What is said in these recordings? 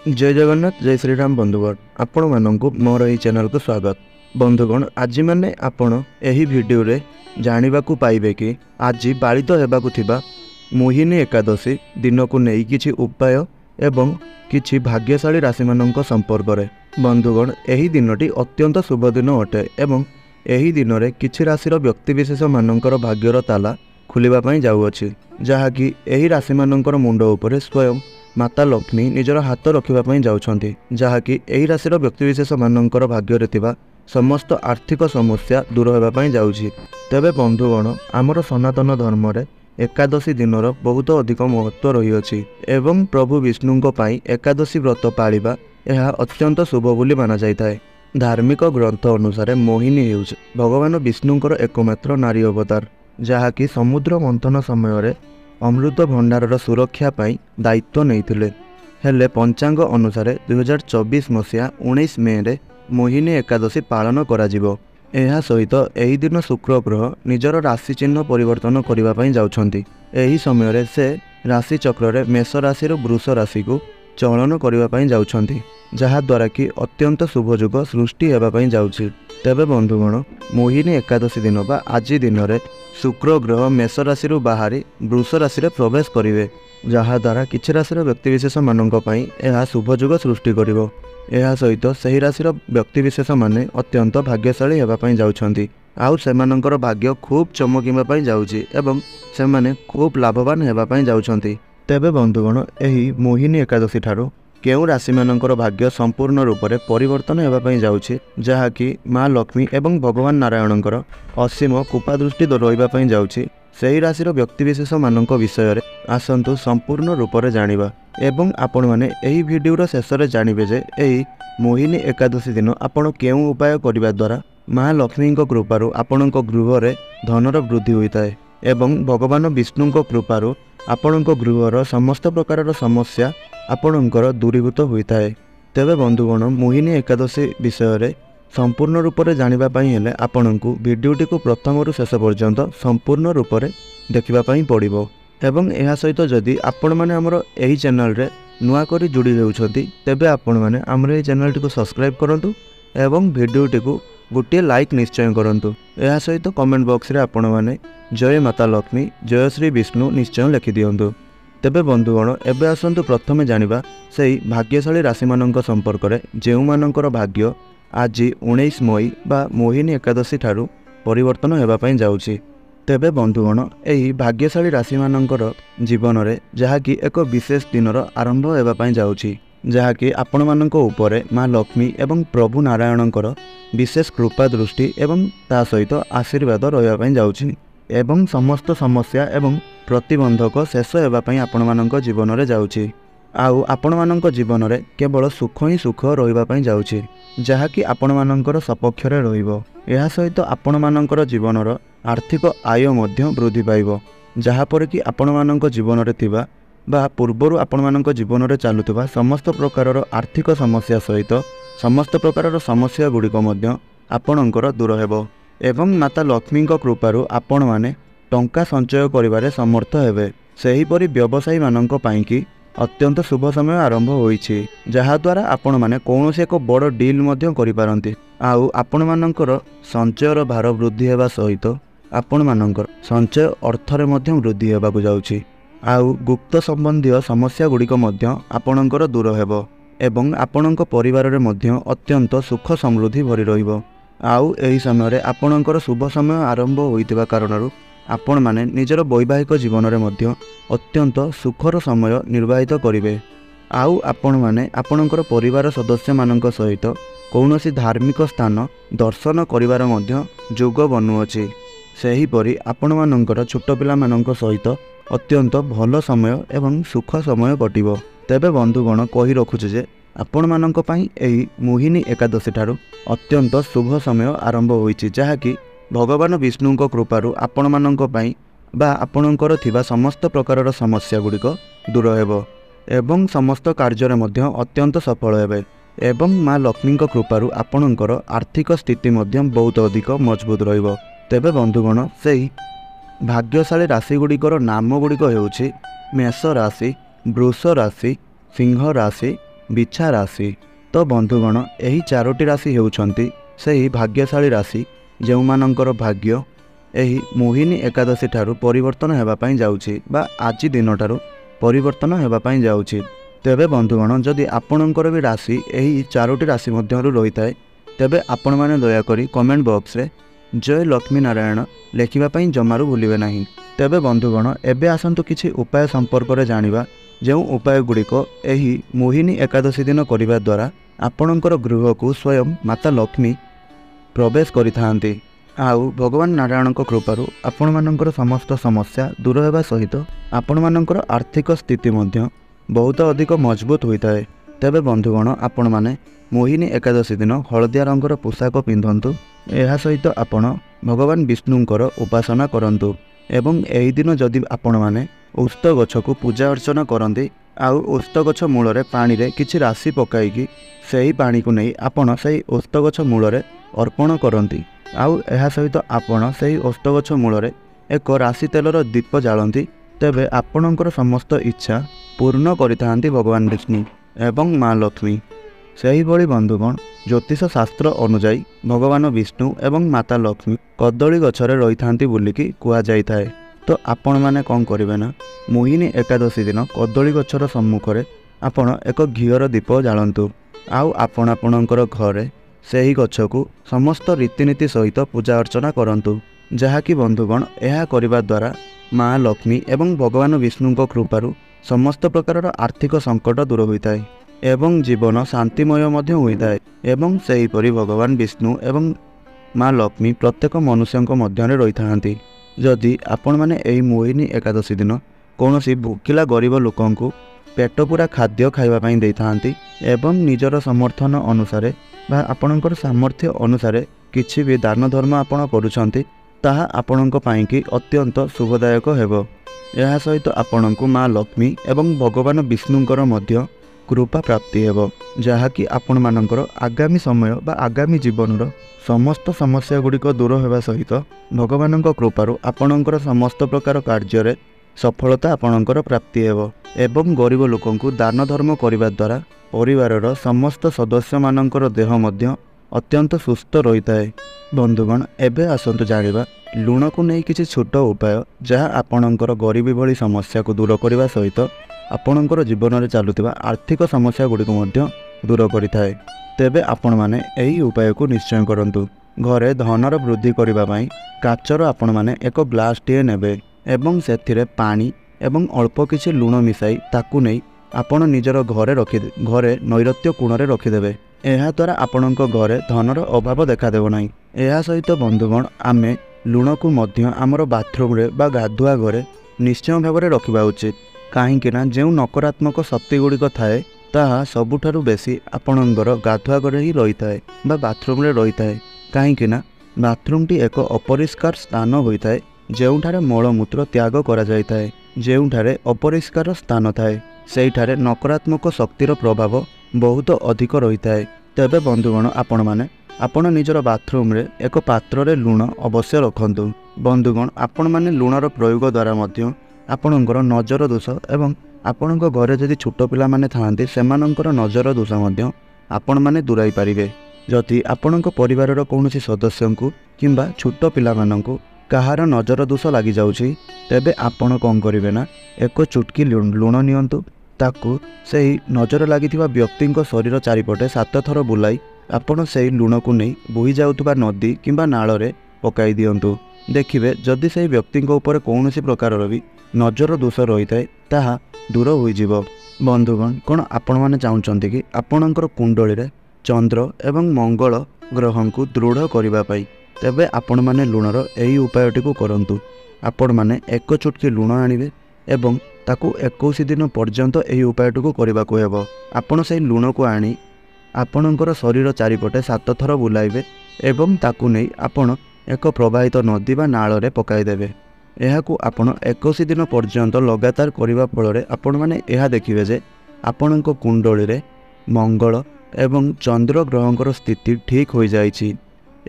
जय जगन्नाथ जय श्रीराम बंधुगण आपण मानक मोर यही चैनल को स्वागत। बंधुगण आज मैंने आपण यही वीडियो रे जानिबा को पाइबे कि आज पालित हेबाकु थिबा मोहिनी एकादशी दिन को नहीं किछि उपाय एवं किछि भाग्यशाली राशि मानक संपर्क रे। बंधुगण यही दिनटी अत्यंत शुभ दिन अटे एवं यही दिन रे किछि राशिर व्यक्तिविशेष मानकर भाग्यर ताला खुलिबा पई जाउअछि, जहाँकि यही राशि मानकर मुंड उपरे स्वयं माता लक्ष्मी निजर हाथ रखा जाउछंती, जहाँकि यही राशिर व्यक्तिविशेष मानकर भाग्य थिबा समस्त आर्थिक समस्या दूर होगा जाउछि। तेबे बंधुगण आमर सनातन धर्म रे एकादशी दिनर बहुत अधिक महत्व रही एवं प्रभु विष्णु पाई एकादशी व्रत पालिबा यह अत्यंत शुभ बोली माना जाए। धार्मिक ग्रंथ अनुसार मोहिनी हेउछि भगवान विष्णुंकर एकमात्र नारी अवतार, जहाँकि समुद्र मंथन समय अमृत भंडारर सुरक्षा पाई दायित्व नहीं हेले पंचांग अनुसार 2024 मसीहा 19 मे रे मोहिनी एकादशी पालन कराजिबो। एहा सहित एही दिन शुक्र ग्रह निजर राशि चिन्ह परिवर्तन करिबा पई जाउछंती। एही समय रे से राशि चक्र रे मेष राशि रो वृष राशि को चलन करिबा पई जाउछंती, जहा द्वारा कि अत्यंत शुभ युग सृष्टि हेबा पई जाउछि। तेबे बंधुगण मोहिनी एकादशी दिन बा आज दिन रे शुक्र ग्रह मेष राशि बाहरी वृष राशि रे प्रवेश करिवे, जहा द्वारा किछि राशिर व्यक्तिविशेष मानक पई एहा शुभ युग सृष्टि करिवो। एहा सहित सही राशिर व्यक्तिविशेष माने अत्यंत भाग्यशाली हेबा पई जाउछंती, आउ सेमानकर भाग्य खूब चमकिबा पई जाउछि एवं सेमाने खूब लाभवान हेबा पई जाउछंती। तेबे बंधुगण एही मोहिनी एकादशी ठारू केउ राशि मानकर भाग्य संपूर्ण रूप से परिवर्तन हेबा पई जाउछि, जहाँकि माँ लक्ष्मी एवं भगवान नारायणकर असीम कृपा दृष्टि रहिबा पई जाउछि। सही राशिर व्यक्तिविशेष मानक विषय रे आसंतु संपूर्ण रूप से जानिबा एवं आपण माने एही वीडियो शेष रे जानिबे जे एही मोहिनी एकादशी दिन आपण केउ उपाय करिबा द्वारा माँ लक्ष्मी कृपारु आपणक गृह रे धनर वृद्धि होइताए एवं भगवान विष्णु कृपारु आपणक गृहर समस्त प्रकार समस्या आपणकर दूरीभूत होता है। तेबे बंधुगण मोहिनी एकादशी विषय रे संपूर्ण रूप से जानिबा पई हेले आपणको वीडियोटी को प्रथम रु शेष पर्यंत संपूर्ण रूप से देखिबा पई पड़िबो एवं एहा सहित जदि आपण माने हमर एही चैनल रे नुआ करी जुड़ी रहउछंती तेबे आपण माने हमर एही चैनल को सब्सक्राइब करंतु एवं वीडियोटी को गोटे लाइक निश्चय करंतु। एहा सहित कमेंट बॉक्स रे आपण माने जय माता लक्ष्मी जय श्री विष्णु निश्चय लिखि दियंतु। तेबे बंधुगण एबे आसंतु प्रथमे जानिबा सेही भाग्यशाली राशि मानक संपर्क रे जेउ मानकर भाग्य आज 19 मई बा मोहिनी एकादशी ठारू परिवर्तन हेबा पई जाउछि। तेबे बंधुगण एही भाग्यशाली राशि मानकर जीवन रे जहाँकि एक विशेष दिनर आरंभ हेबा पई जाउछि, जहाँकि आपण मानक उपरे माँ लक्ष्मी एवं प्रभु नारायणकर विशेष कृपा दृष्टि एवं ता सहित आशीर्वाद रहिबा पई जाउछि एवं समस्त समस्या एवं प्रतिबंधक शेष हेबा पई आपण मानक जीवन रे जाउछि। आउ आपण मानक जीवन रे केवल सुख ही सुख रहिबा पई जाउछि, जहाँकि आपण मानकर सपक्ष रे रहिबो। एहा सहित आपण मानकर जीवनर आर्थिक आय मध्य वृद्धि पाइबो, जहाँ पर कि आपण मानक जीवन रे थिबा बा पूर्वरु आपण मानक जीवन रे चालुथिबा समस्त प्रकारर आर्थिक समस्या सहित समस्त प्रकारर समस्या गुड़िक मध्य आपणकर दूर हेबो एवं माता लक्ष्मी कृपारु आपण माने टंका संचय करिबारे समर्थ हेबे। सेहीपरि व्यवसायी मानक पाई कि अत्यंत शुभ समय आरंभ होईछि, जहा द्वारा आपण माने कौनसी एक बड़ डील मध्य करि पारंती। आउ आपण मानकर संचयर भार वृद्धि हेबा सहित आपण मानकर संचय अर्थरे मध्य वृद्धि हेबाकु जाउछि। आउ गुप्त संबंधी समस्या गुड़िक मध्य आपणकर दूर हेबो एवं आपणक परिवार रे मध्य अत्यंत सुख समृद्धि भरी रहिबो। आउ एही समय रे आपणकर शुभ समय आरंभ होइतिबा कारणरु आपण माने निजर वैवाहिक जीवन रे मध्य अत्यंत सुखर समय निर्वाहित करिवे। आउ आपण माने आपणकर परिवार सदस्य मानक सहित कौनसी धार्मिक स्थान दर्शन करिवार मध्य जोग बनुअछि। सेहीपरि आपण मानकर छोट पिला मानक सहित अत्यंत भल समय एवं सुख समय कटिबो। तेबे बंधुगण कहि रखुछु जे आपण मानक पई एही मोहिनी एकादशी ठारू अत्यंत शुभ समय आरंभ होईछि, जहाँकि भगवान विष्णु कृपारु आपण मानक पई बा आपणकर थिबा समस्त प्रकारर समस्या गुड़िक दूर हेबो एवं समस्त कार्य मध्य अत्यंत सफल हेबे एवं माँ लक्ष्मी कृपारु आपणकर आर्थिक स्थिति मध्य बहुत अधिक मजबूत रहिबो। तेबे बंधुगण सेही भाग्यशाली राशि गुड़िकर नाम गुड़िक हेउछि मेष राशि, वृष राशि, सिंह राशि, ବିଛା ରାଶି। ତ ବନ୍ଧୁଗଣ, ଏହି 4ଟି ରାଶି ହେଉଛନ୍ତି ସେହି ଭାଗ୍ୟଶାଳୀ ରାଶି ଯେଉଁମାନଙ୍କର ଭାଗ୍ୟ ଏହି ମୋହିନୀ ଏକାଦଶୀ ଠାରୁ ପରିବର୍ତ୍ତନ ହେବା ପାଇଁ ଯାଉଛି ବା ଆଜି ଦିନଠାରୁ ପରିବର୍ତ୍ତନ ହେବା ପାଇଁ ଯାଉଛି। ତେବେ ବନ୍ଧୁଗଣ, ଯଦି ଆପଣଙ୍କର ବି ରାଶି ଏହି 4ଟି ରାଶି ମଧ୍ୟରୁ ରହିଥାଏ ତେବେ ଆପଣମାନେ ଦୟାକରି କମେଣ୍ଟ ବକ୍ସରେ ଜୟ ଲକ୍ଷ୍ମୀ ନାରାୟଣ ଲେଖିବା ପାଇଁ ଜମାରୁ ଭୁଲିବେ ନାହିଁ। ତେବେ ବନ୍ଧୁଗଣ, ଏବେ ଆସନ୍ତୁ କିଛି ଉପାୟ ସମ୍ପର୍କରେ ଜାଣିବା, ଯେଉଁ ଉପାୟ ଗୁଡ଼ିକ ଏହି ମୋହିନୀ ଏକାଦଶୀ ଦିନ କରିବା ଦ୍ୱାରା ଆପଣଙ୍କର ଗୃହକୁ ସ୍ୱୟଂ ମାତା ଲକ୍ଷ୍ମୀ ପ୍ରବେଶ କରିଥାନ୍ତି। ଆଉ ଭଗବାନ ନାରାୟଣଙ୍କ କୃପାରୁ ଆପଣମାନଙ୍କର ସମସ୍ତ ସମସ୍ୟା ଦୂର ହେବା ସହିତ ଆପଣମାନଙ୍କର ଆର୍ଥିକ ସ୍ଥିତି ମଧ୍ୟ ବହୁତ ଅଧିକ ମଜବୁତ ହୋଇଥାଏ। ତେବେ ବନ୍ଧୁଗଣ, ଆପଣମାନେ ମୋହିନୀ ଏକାଦଶୀ ଦିନ ହଳଦିଆ ରଙ୍ଗର ପୋଷାକ ପିନ୍ଧନ୍ତୁ। ଏହା ସହିତ ଆପଣ ଭଗବାନ ବିଷ୍ଣୁଙ୍କର ଉପାସନା କରନ୍ତୁ ଏବଂ ଏହି ଦିନ ଯଦି ଆପଣମାନେ ଓସ୍ତ ଗଛକୁ ପୂଜା ଅର୍ଚ୍ଚନା କରନ୍ତି ଆଉ ଓସ୍ତ ଗଛ ମୂଳରେ ପାଣିରେ କିଛି ରାଶି ପକାଇକି ସେହି ପାଣିକୁ ନେଇ ଆପଣ ସେହି ଓସ୍ତ ଗଛ ମୂଳରେ ଅର୍ପଣ କରନ୍ତି ଆଉ ଏହା ସହିତ ଆପଣ ସେହି ଓସ୍ତ ଗଛ ମୂଳରେ ଏକ ରାଶି ତେଲର ଦୀପ ଜାଳନ୍ତି, ତେବେ ଆପଣଙ୍କର ସମସ୍ତ ଇଚ୍ଛା ପୂର୍ଣ୍ଣ କରିଥାନ୍ତି ଭଗବାନ ବିଷ୍ଣୁ ଏବଂ ମା ଲକ୍ଷ୍ମୀ। ସେହିଭଳି ବନ୍ଧୁଗଣ, ଜ୍ୟୋତିଷ ଶାସ୍ତ୍ର ଅନୁଯାୟୀ ଭଗବାନ ବିଷ୍ଣୁ ଏବଂ ମାତା ଲକ୍ଷ୍ମୀ କଦଳୀ ଗଛରେ ରହିଥାନ୍ତି ବୋଲିକି କୁହାଯାଇଥାଏ। ତ ଆପଣମାନେ କ'ଣ କରିବେ ନା, ମୋହିନୀ ଏକାଦଶୀ ଦିନ କଦଳୀ ଗଛର ସମ୍ମୁଖରେ ଆପଣ ଏକ ଘିଅର ଦୀପ ଜାଳନ୍ତୁ ଆଉ ଆପଣଙ୍କର ଘରେ ସେହି ଗଛକୁ ସମସ୍ତ ରୀତିନୀତି ସହିତ ପୂଜା ଅର୍ଚ୍ଚନା କରନ୍ତୁ, ଯାହାକି ବନ୍ଧୁଗଣ, ଏହା କରିବା ଦ୍ୱାରା ମା ଲକ୍ଷ୍ମୀ ଏବଂ ଭଗବାନ ବିଷ୍ଣୁଙ୍କ କୃପାରୁ ସମସ୍ତ ପ୍ରକାରର ଆର୍ଥିକ ସଙ୍କଟ ଦୂର ହୋଇଥାଏ ଏବଂ ଜୀବନ ଶାନ୍ତିମୟ ମଧ୍ୟ ହୋଇଥାଏ। ଏବଂ ସେହିପରି ଭଗବାନ ବିଷ୍ଣୁ ଏବଂ ମା ଲକ୍ଷ୍ମୀ ପ୍ରତ୍ୟେକ ମନୁଷ୍ୟଙ୍କ ମଧ୍ୟରେ ରହିଥାନ୍ତି। ଯଦି ଆପଣମାନେ ଏହି ମୋହିନୀ ଏକାଦଶୀ ଦିନ କୌଣସି ଭୋକିଲା ଗରିବ ଲୋକଙ୍କୁ ପେଟ ପୂରା ଖାଦ୍ୟ ଖାଇବା ପାଇଁ ଦେଇଥାନ୍ତି ଏବଂ ନିଜର ସମର୍ଥନ ଅନୁସାରେ ବା ଆପଣଙ୍କର ସାମର୍ଥ୍ୟ ଅନୁସାରେ କିଛି ବି ଦାନ ଧର୍ମ ଆପଣ କରୁଛନ୍ତି, ତାହା ଆପଣଙ୍କ ପାଇଁକି ଅତ୍ୟନ୍ତ ଶୁଭଦାୟକ ହେବ। ଏହା ସହିତ ଆପଣଙ୍କୁ ମା ଲକ୍ଷ୍ମୀ ଏବଂ ଭଗବାନ ବିଷ୍ଣୁଙ୍କର ମଧ୍ୟ କୃପା ପ୍ରାପ୍ତି ହେବ, ଯାହାକି ଆପଣମାନଙ୍କର ଆଗାମୀ ସମୟ ବା ଆଗାମୀ ଜୀବନର ସମସ୍ତ ସମସ୍ୟା ଗୁଡ଼ିକ ଦୂର ହେବା ସହିତ ଭଗବାନଙ୍କ କୃପାରୁ ଆପଣଙ୍କର ସମସ୍ତ ପ୍ରକାର କାର୍ଯ୍ୟରେ ସଫଳତା ଆପଣଙ୍କର ପ୍ରାପ୍ତି ହେବ ଏବଂ ଗରିବ ଲୋକଙ୍କୁ ଦାନ ଧର୍ମ କରିବା ଦ୍ୱାରା ପରିବାରର ସମସ୍ତ ସଦସ୍ୟମାନଙ୍କର ଦେହ ମଧ୍ୟ ଅତ୍ୟନ୍ତ ସୁସ୍ଥ ରହିଥାଏ। ବନ୍ଧୁଗଣ, ଏବେ ଆସନ୍ତୁ ଜାଣିବା ଲୁଣକୁ ନେଇ କିଛି ଛୋଟ ଉପାୟ, ଯାହା ଆପଣଙ୍କର ଗରିବୀ ଭଳି ସମସ୍ୟାକୁ ଦୂର କରିବା ସହିତ ଆପଣଙ୍କର ଜୀବନରେ ଚାଲୁଥିବା ଆର୍ଥିକ ସମସ୍ୟା ଗୁଡ଼ିକୁ ମଧ୍ୟ ଦୂର କରିଥାଏ। ତେବେ ଆପଣମାନେ ଏହି ଉପାୟକୁ ନିଶ୍ଚୟ କରନ୍ତୁ। ଘରେ ଧନର ବୃଦ୍ଧି କରିବା ପାଇଁ କାଚର ଆପଣମାନେ ଏକ ଗ୍ଲାସଟିଏ ନେବେ ଏବଂ ସେଥିରେ ପାଣି ଏବଂ ଅଳ୍ପ କିଛି ଲୁଣ ମିଶାଇ ତାକୁ ନେଇ ଆପଣ ନିଜର ଘରେ ନୈଋତ୍ୟ କୋଣରେ ରଖିଦେବେ। ଏହାଦ୍ୱାରା ଆପଣଙ୍କ ଘରେ ଧନର ଅଭାବ ଦେଖାଦେବ ନାହିଁ। ଏହା ସହିତ ବନ୍ଧୁଗଣ, ଆମେ ଲୁଣକୁ ମଧ୍ୟ ଆମର ବାଥରୁମ୍ରେ ବା ଗାଧୁଆ ଘରେ ନିଶ୍ଚୟ ଭାବରେ ରଖିବା ଉଚିତ, କାହିଁକିନା ଯେଉଁ ନକାରାତ୍ମକ ଶକ୍ତି ଗୁଡ଼ିକ ଥାଏ ତାହା ସବୁଠାରୁ ବେଶୀ ଆପଣଙ୍କର ଗାଧୁଆ ଘରେ ହିଁ ରହିଥାଏ ବା ବାଥରୁମ୍ରେ ରହିଥାଏ। କାହିଁକିନା ବାଥରୁମ୍ଟି ଏକ ଅପରିଷ୍କାର ସ୍ଥାନ ହୋଇଥାଏ ଯେଉଁଠାରେ ମଳମୂତ୍ର ତ୍ୟାଗ କରାଯାଇଥାଏ। ଯେଉଁଠାରେ ଅପରିଷ୍କାର ସ୍ଥାନ ଥାଏ ସେହିଠାରେ ନକାରାତ୍ମକ ଶକ୍ତିର ପ୍ରଭାବ ବହୁତ ଅଧିକ ରହିଥାଏ। ତେବେ ବନ୍ଧୁଗଣ, ଆପଣ ନିଜର ବାଥରୁମ୍ରେ ଏକ ପାତ୍ରରେ ଲୁଣ ଅବଶ୍ୟ ରଖନ୍ତୁ। ବନ୍ଧୁଗଣ, ଆପଣମାନେ ଲୁଣର ପ୍ରୟୋଗ ଦ୍ୱାରା ମଧ୍ୟ ଆପଣଙ୍କର ନଜର ଦୋଷ ଏବଂ ଆପଣଙ୍କ ଘରେ ଯଦି ଛୋଟ ପିଲାମାନେ ଥାଆନ୍ତି ସେମାନଙ୍କର ନଜର ଦୋଷ ମଧ୍ୟ ଆପଣମାନେ ଦୂରାଇ ପାରିବେ। ଯଦି ଆପଣଙ୍କ ପରିବାରର କୌଣସି ସଦସ୍ୟଙ୍କୁ କିମ୍ବା ଛୋଟ ପିଲାମାନଙ୍କୁ କାହାର ନଜର ଦୋଷ ଲାଗିଯାଉଛି, ତେବେ ଆପଣ କ'ଣ କରିବେ ନା, ଏକ ଚୁଟକି ଲୁଣ ନିଅନ୍ତୁ, ତାକୁ ସେହି ନଜର ଲାଗିଥିବା ବ୍ୟକ୍ତିଙ୍କ ଶରୀର ଚାରିପଟେ 7 ଥର ବୁଲାଇ ଆପଣ ସେହି ଲୁଣକୁ ନେଇ ବୋହି ଯାଉଥିବା ନଦୀ କିମ୍ବା ନାଳରେ ପକାଇ ଦିଅନ୍ତୁ। ଦେଖିବେ ଯଦି ସେହି ବ୍ୟକ୍ତିଙ୍କ ଉପରେ କୌଣସି ପ୍ରକାରର ବି ନଜର ଦୋଷ ରହିଥାଏ ତାହା ଦୂର ହୋଇଯିବ। ବନ୍ଧୁଗଣ, କ'ଣ ଆପଣମାନେ ଚାହୁଁଛନ୍ତି କି ଆପଣଙ୍କର କୁଣ୍ଡଳୀରେ ଚନ୍ଦ୍ର ଏବଂ ମଙ୍ଗଳ ଗ୍ରହଙ୍କୁ ଦୃଢ଼ କରିବା ପାଇଁ? ତେବେ ଆପଣମାନେ ଲୁଣର ଏହି ଉପାୟଟିକୁ କରନ୍ତୁ। ଆପଣମାନେ ଏକ ଚୁଟକି ଲୁଣ ଆଣିବେ ଏବଂ ତାକୁ 21 ଦିନ ପର୍ଯ୍ୟନ୍ତ ଏହି ଉପାୟଟିକୁ କରିବାକୁ ହେବ। ଆପଣ ସେହି ଲୁଣକୁ ଆଣି ଆପଣଙ୍କର ଶରୀର ଚାରିପଟେ 7 ଥର ବୁଲାଇବେ ଏବଂ ତାକୁ ନେଇ ଆପଣ ଏକ ପ୍ରବାହିତ ନଦୀ ବା ନାଳରେ ପକାଇଦେବେ। ଏହାକୁ ଆପଣ 21 ଦିନ ପର୍ଯ୍ୟନ୍ତ ଲଗାତାର କରିବା ଫଳରେ ଆପଣମାନେ ଏହା ଦେଖିବେ ଯେ ଆପଣଙ୍କ କୁଣ୍ଡଳୀରେ ମଙ୍ଗଳ ଏବଂ ଚନ୍ଦ୍ର ଗ୍ରହଙ୍କର ସ୍ଥିତି ଠିକ୍ ହୋଇଯାଇଛି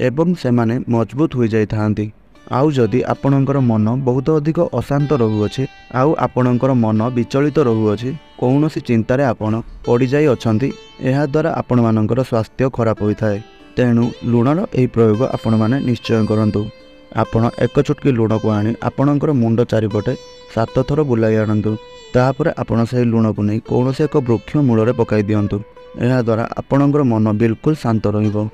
ଏବଂ ସେମାନେ ମଜବୁତ ହୋଇଯାଇଥାନ୍ତି। आउ जदि आपणकर मन बहुत अधिक अशांत रहुअछि आउ आपणकर मन विचलित रहुअछि कौनसी चिंतार आपण पड़ जाई अछंती एहा द्वारा आपण मानकर स्वास्थ्य खराब होइथाय। तेणु लुणर एही प्रयोग आपण माने निश्चय करंतु। आपण एक चुटकी लुण को आनी आपणकर मुंड चारिपटे 7 थर बुलाई आणंतु। ताहापर आपण से लुण को नहीं कौनसी एक वृक्ष मूल पकाई दियंतु। एहा द्वारा आपणकर मन बिल्कुल शांत रहिबो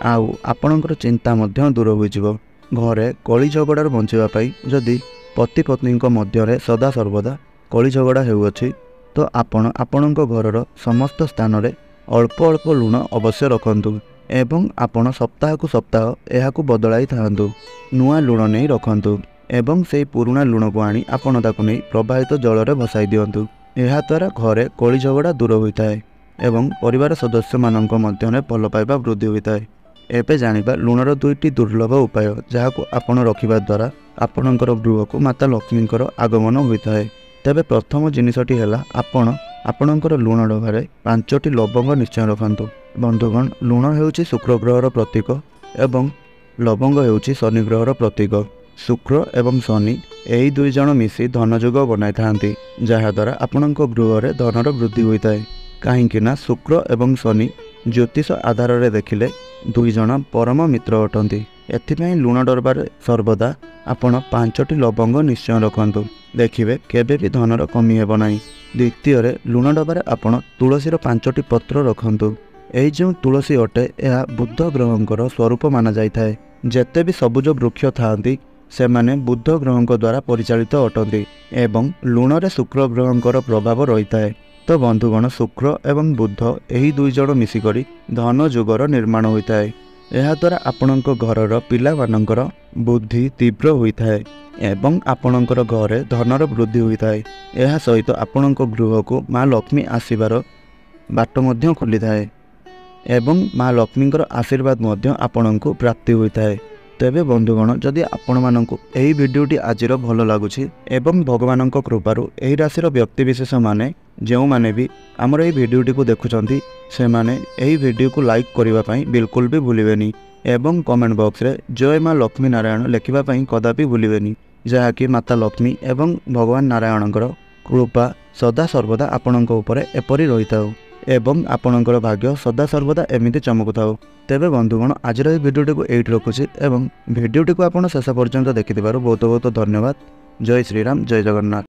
आउ आपणकर चिंता मध्य दूर होइजिवो। घरे कली झगड़ार बंचाई जदि पति पत्नी मध्य सदा सर्वदा कली झगड़ा हेउअछि तो आपण आपणक घरर समस्त स्थान रे अल्प अल्प लुण अवश्य रखंतु एवं आपण सप्ताह को सप्ताह एहाकु बदलाई थांतु। नुआ लुण नहीं रखंतु एवं से पुराना लुण को आनी आपण ताकु नहीं प्रवाहित जल रे भसाई दियंतु। एहा द्वारा घरे कली झगड़ा दूर होइताय एवं परिवार सदस्य मानक मध्य भल पाइबा वृद्धि होइताय। एबे जानिबा लुणर दुईटी दुर्लभ उपाय जहाको आपण रखिबा द्वारा आपणकर गृह को माता लक्ष्मींकर आगमन होइताय। तेबे प्रथम जिनिसटी हैला आपणकर लुण डबारे 5टी लवंग निश्चय रखंतु। बंधुगण लुण हेउची शुक्र ग्रहर प्रतीक एवं लवंग हेउची शनि ग्रहर प्रतीक। शुक्र एवं शनि एही दुई जण मिसी धनयोग बनाई थांती जहा द्वारा आपणक गृह रे धनर वृद्धि होइताय। काहेकि ना शुक्र एवं शनि ज्योतिष आधार रे देखिले दुई जण परम मित्र अटंती। एथिपाई लुण डरबार सर्वदा आपण 5टी लवंग निश्चय रखंतु। देखिबे केबे भी धनर कमी हेबो नाही। द्वितीय रे लुण डबारे आपण तुलसीर 5टी पत्र रखंतु। एही जो तुलसी अटे यह बुध ग्रहंकर स्वरूप माना जाइथाय। जेते भी सबुज वृक्ष थांती सेमाने बुध ग्रहंक द्वारा परिचालित अटंती एवं लुण रे शुक्र ग्रहंकर प्रभाव रहिथाय। तो बंधुगण शुक्र एवं बुध एही दुई जण मिसिकरी धन जुगर निर्माण होइथाय। एहा द्वारा आपणक घरर पिला मानकर बुद्धि तीव्र होइथाय एवं आपणकर घरे धनर वृद्धि होइथाय। एहा सहित आपणक गृह को माँ लक्ष्मी आसीबार बाट मध्य खोलिथाय एवं माँ लक्ष्मींकर आशीर्वाद मध्य आपणको प्राप्ति होइथाय। तेबे बंधुगण जदि आपण मानकु एही भिडियोटी आजिर भल लागुछि एवं भगवानक कृपारु एही राशिर व्यक्तिविशेष माने जो माने भी आमर एही भिडियोटी को देखुचंती से माने एही भिडियो को लाइक करिबा पई बिल्कुल भी भूलिबेनी एवं कमेंट बॉक्स रे जय माँ लक्ष्मी नारायण लिखिबा पई कदापि भूलिबेनी जहाँकि माता लक्ष्मी एवं भगवान नारायणकर कृपा सदा सर्वदा आपणक उपरे एपरि रहिताउ एवं आपणकर भाग्य सदा सर्वदा एमिति चमकुथाउ। तेबे बंधुगण आज भिडियोटी को एइट रखुछि एवं भिडियोटी को आपण शेष पर्यंत देखिथिबारु बहुत बहुत धन्यवाद। जय श्रीराम जय जगन्नाथ।